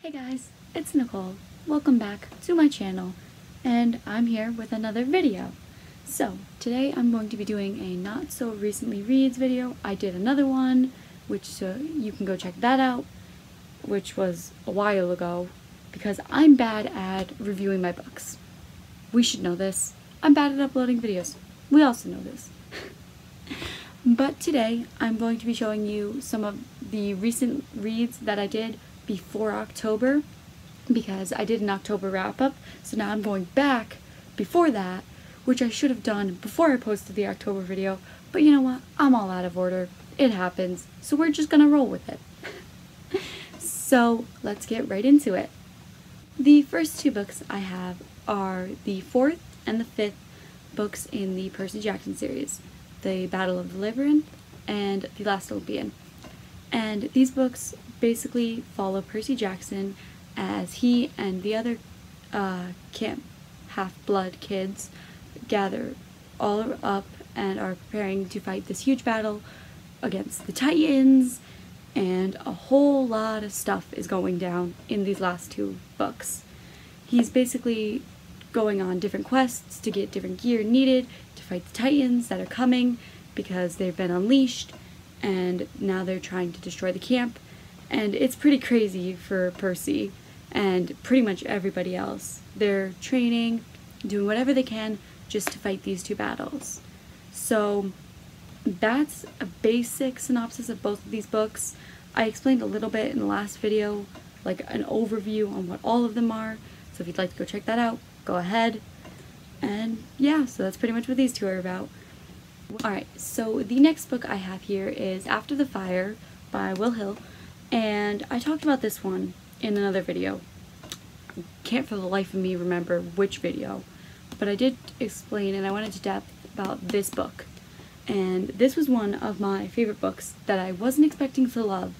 Hey guys, it's Nicole. Welcome back to my channel, and I'm here with another video. So, today I'm going to be doing a not so recently reads video. I did another one, which you can go check that out, which was a while ago, because I'm bad at reviewing my books. We should know this. I'm bad at uploading videos. We also know this. But today, I'm going to be showing you some of the recent reads that I did before October, because I did an October wrap-up, so now I'm going back before that, which I should have done before I posted the October video, but you know what? I'm all out of order. It happens, so we're just gonna roll with it. So, let's get right into it. The first two books I have are the fourth and the fifth books in the Percy Jackson series, The Battle of the Labyrinth and The Last Olympian. And these books basically follow Percy Jackson as he and the other Camp Half-Blood kids gather all up and are preparing to fight this huge battle against the Titans, and a whole lot of stuff is going down in these last two books. He's basically going on different quests to get different gear needed to fight the Titans that are coming because they've been unleashed, and now they're trying to destroy the camp. And it's pretty crazy for Percy and pretty much everybody else. They're training, doing whatever they can just to fight these two battles. So that's a basic synopsis of both of these books. I explained a little bit in the last video, like an overview on what all of them are. So if you'd like to go check that out, go ahead. And yeah, so that's pretty much what these two are about. Alright, so the next book I have here is After the Fire by Will Hill, and I talked about this one in another video. Can't for the life of me remember which video, but I did explain and I went into depth about this book. And this was one of my favorite books that I wasn't expecting to love,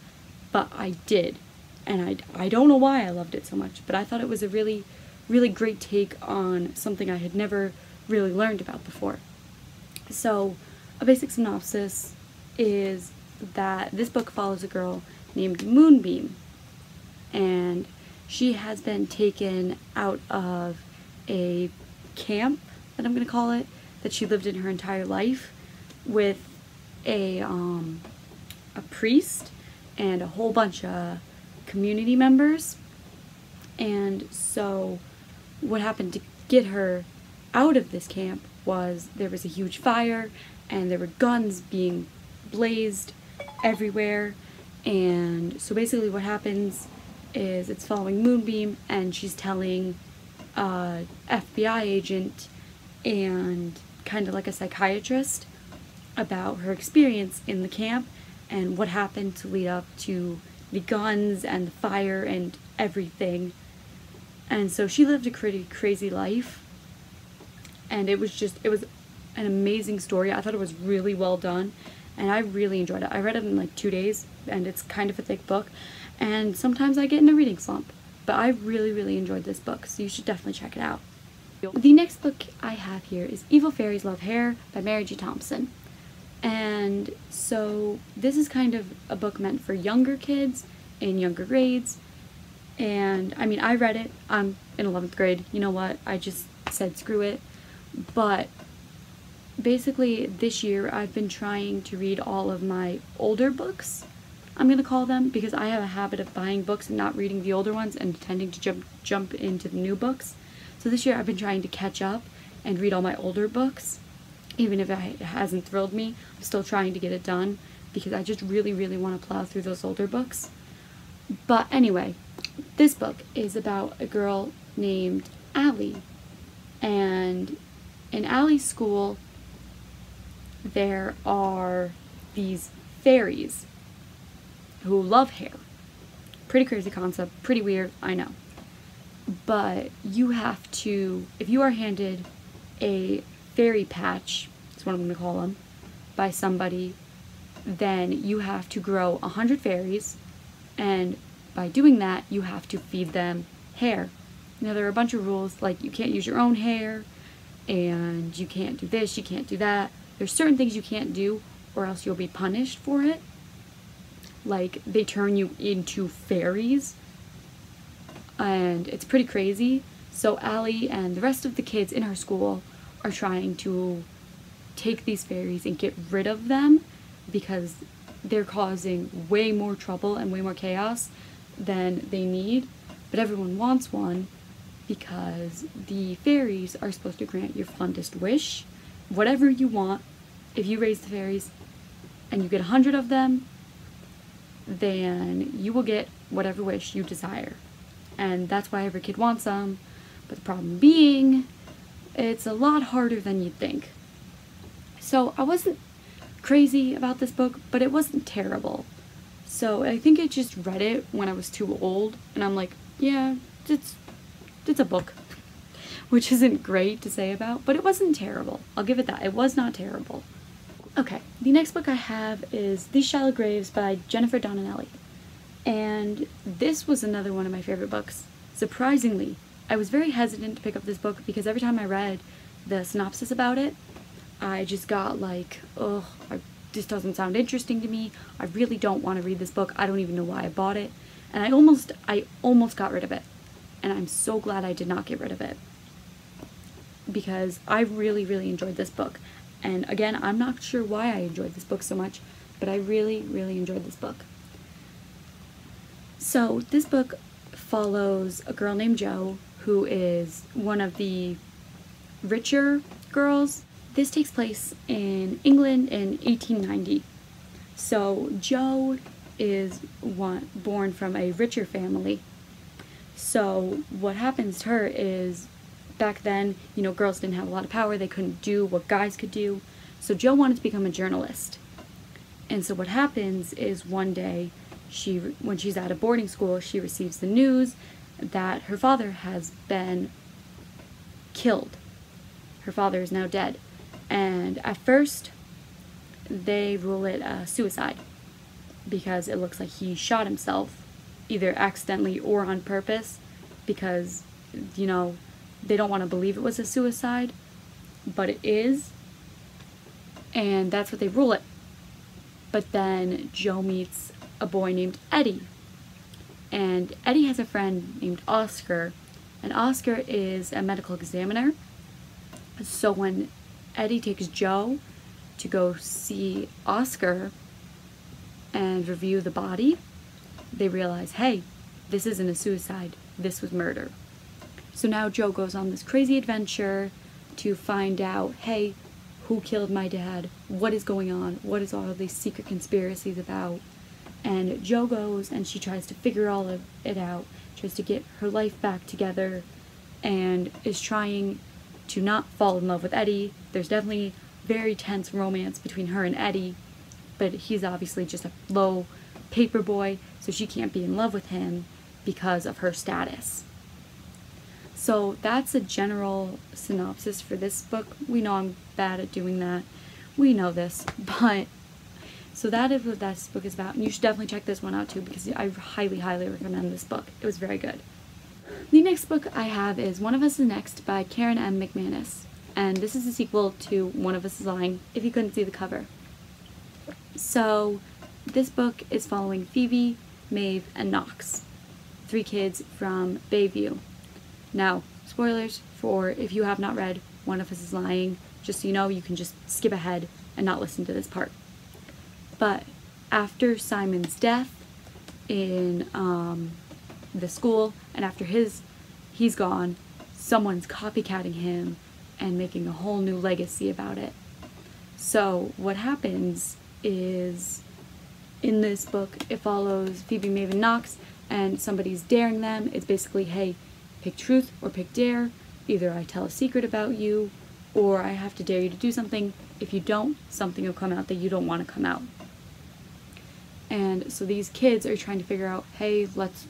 but I did. And I don't know why I loved it so much, but I thought it was a really, really great take on something I had never really learned about before. So, a basic synopsis is that this book follows a girl named Moonbeam, and she has been taken out of a camp, that I'm going to call it, that she lived in her entire life, with a priest and a whole bunch of community members. And so what happened to get her out of this camp was there was a huge fire and there were guns being blazed everywhere. And so basically what happens is it's following Moonbeam, and she's telling a FBI agent and kind of like a psychiatrist about her experience in the camp and what happened to lead up to the guns and the fire and everything. And so she lived a pretty crazy life, and it was an amazing story. I thought it was really well done, and I really enjoyed it. I read it in like 2 days, and it's kind of a thick book, and sometimes I get in a reading slump, but I really, really enjoyed this book, so you should definitely check it out. The next book I have here is Evil Fairies Love Hair by Mary G. Thompson. And so this is kind of a book meant for younger kids in younger grades. And I mean, I read it. I'm in 11th grade. You know what? I just said screw it. But basically this year I've been trying to read all of my older books, I'm going to call them, because I have a habit of buying books and not reading the older ones and tending to jump into the new books. So this year I've been trying to catch up and read all my older books. Even if it hasn't thrilled me, I'm still trying to get it done because I just really, really want to plow through those older books. But anyway, this book is about a girl named Allie. And in Allie's school, there are these fairies who love hair. Pretty crazy concept, pretty weird, I know. But you have to, if you are handed a fairy patch, that's what I'm going to call them, by somebody, then you have to grow 100 fairies, and by doing that, you have to feed them hair. Now, there are a bunch of rules, like you can't use your own hair, and you can't do this, you can't do that. There's certain things you can't do, or else you'll be punished for it. Like, they turn you into fairies, and it's pretty crazy. So Allie and the rest of the kids in her school are trying to take these fairies and get rid of them because they're causing way more trouble and way more chaos than they need. But everyone wants one because the fairies are supposed to grant your fondest wish. Whatever you want, if you raise the fairies and you get 100 of them, then you will get whatever wish you desire. And that's why every kid wants them. But the problem being, it's a lot harder than you'd think. So I wasn't crazy about this book, but it wasn't terrible. So I think I just read it when I was too old, and I'm like, yeah, it's a book. Which isn't great to say about, but it wasn't terrible. I'll give it that. It was not terrible. Okay, the next book I have is These Shallow Graves by Jennifer Donnelly. And this was another one of my favorite books. Surprisingly, I was very hesitant to pick up this book because every time I read the synopsis about it, I just got like, ugh, this doesn't sound interesting to me. I really don't want to read this book. I don't even know why I bought it. And I almost got rid of it. And I'm so glad I did not get rid of it, because I really, really enjoyed this book. And again, I'm not sure why I enjoyed this book so much, but I really, really enjoyed this book. So this book follows a girl named Jo, who is one of the richer girls. This takes place in England in 1890. So Jo is born from a richer family. So what happens to her is, back then, you know, girls didn't have a lot of power. They couldn't do what guys could do. So Jo wanted to become a journalist. And so what happens is one day, when she's at a boarding school, she receives the news that her father has been killed. Her father is now dead. And at first, they rule it a suicide because it looks like he shot himself, either accidentally or on purpose, because, you know, they don't want to believe it was a suicide, but it is, and that's what they rule it. But then Jo meets a boy named Eddie, and Eddie has a friend named Oscar, and Oscar is a medical examiner. So when Eddie takes Jo to go see Oscar and review the body, they realize, hey, this isn't a suicide, this was murder. So now Jo goes on this crazy adventure to find out, hey, who killed my dad? What is going on? What is all of these secret conspiracies about? And Jo goes and she tries to figure all of it out, tries to get her life back together, and is trying to not fall in love with Eddie. There's definitely very tense romance between her and Eddie, but he's obviously just a low paper boy, so she can't be in love with him because of her status. So that's a general synopsis for this book. We know I'm bad at doing that. We know this, but so that is what this book is about. And you should definitely check this one out too, because I highly, highly recommend this book. It was very good. The next book I have is One of Us is Next by Karen M. McManus. And this is a sequel to One of Us is Lying, if you couldn't see the cover. So this book is following Phoebe, Maeve, and Knox, 3 kids from Bayview. Now, spoilers for if you have not read One of Us is Lying, just so you know, you can just skip ahead and not listen to this part. But after Simon's death in the school, and after he's gone, someone's copycatting him and making a whole new legacy about it. So what happens is, in this book, it follows Phoebe, Maeve, and Knox, and somebody's daring them. It's basically, hey, pick truth or pick dare. Either I tell a secret about you, or I have to dare you to do something. If you don't, something will come out that you don't want to come out. And so these kids are trying to figure out, hey, let's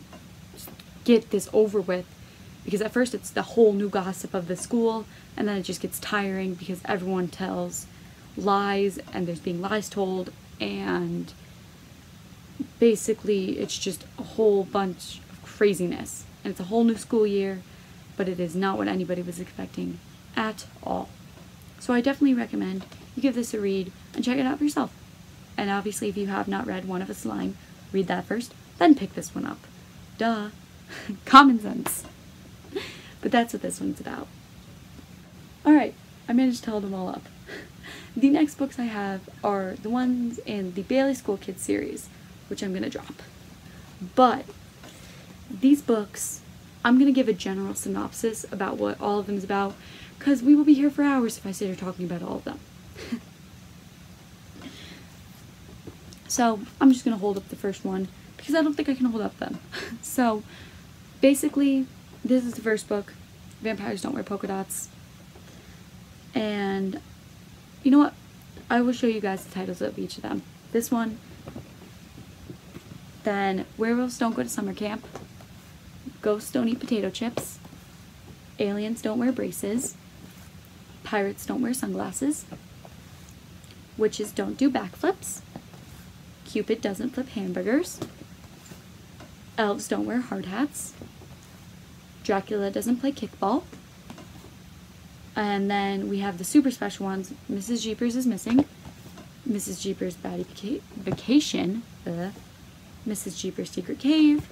get this over with. Because at first it's the whole new gossip of the school, and then it just gets tiring because everyone tells lies, and there's being lies told, and basically it's just a whole bunch of craziness. And it's a whole new school year, but it is not what anybody was expecting at all. So I definitely recommend you give this a read and check it out for yourself. And obviously if you have not read One of Us is Lying, read that first, then pick this one up. Duh. Common sense. But that's what this one's about. Alright, I managed to hold them all up. The next books I have are the ones in the Bailey School Kids series, which I'm going to drop. But these books, I'm going to give a general synopsis about what all of them is about, because we will be here for hours if I sit here talking about all of them. So, I'm just going to hold up the first one, because I don't think I can hold up them. So, basically, this is the first book, Vampires Don't Wear Polka Dots. And, you know what? I will show you guys the titles of each of them. This one, then Werewolves Don't Go to Summer Camp, Ghosts Don't Eat Potato Chips, Aliens Don't Wear Braces, Pirates Don't Wear Sunglasses, Witches Don't Do Backflips, Cupid Doesn't Flip Hamburgers, Elves Don't Wear Hard Hats, Dracula Doesn't Play Kickball, and then we have the super special ones, Mrs. Jeepers is Missing, Mrs. Jeepers Bad Vacation, Mrs. Jeepers Secret Cave,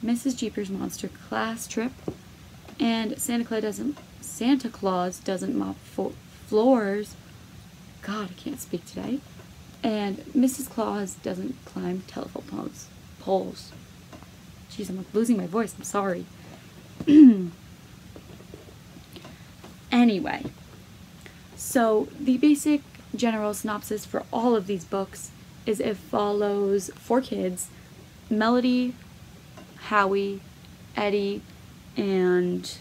Mrs. Jeepers Monster Class Trip, and Santa Claus Doesn't Mop Floors. God, I can't speak today. And Mrs. Claus Doesn't Climb Telephone Poles. Jeez, I'm like losing my voice. I'm sorry. Anyway, so the basic general synopsis for all of these books is it follows 4 kids, Melody, Howie, Eddie, and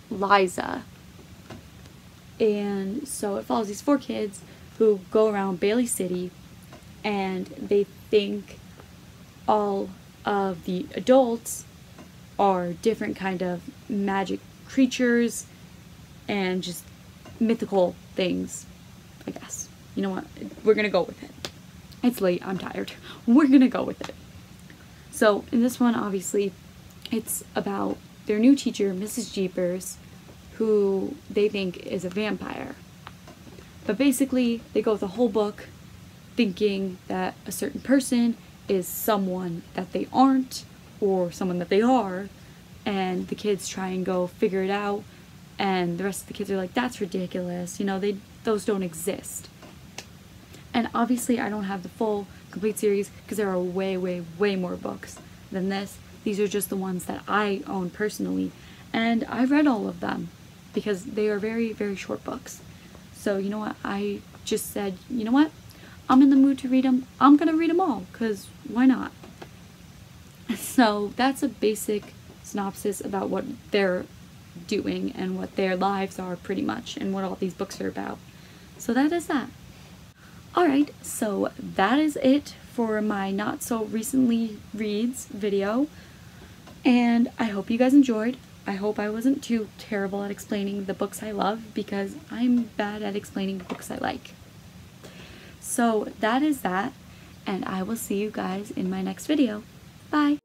Liza. And so it follows these 4 kids who go around Bailey City, and they think all of the adults are different kind of magic creatures and just mythical things, I guess. You know what? We're gonna go with it. It's late, I'm tired. We're gonna go with it. So, in this one, obviously, it's about their new teacher, Mrs. Jeepers, who they think is a vampire. But basically, they go the whole book thinking that a certain person is someone that they aren't, or someone that they are, and the kids try and go figure it out, and the rest of the kids are like, that's ridiculous, you know, those don't exist. And obviously I don't have the full complete series because there are way, way, way more books than this. These are just the ones that I own personally, and I read all of them because they are very, very short books. So you know what, I just said, you know what, I'm in the mood to read them, I'm gonna read them all, because why not? So that's a basic synopsis about what they're doing and what their lives are pretty much, and what all these books are about. So that is that. Alright, so that is it for my not so recently reads video, and I hope you guys enjoyed. I hope I wasn't too terrible at explaining the books I love, because I'm bad at explaining books I like. So that is that, and I will see you guys in my next video. Bye!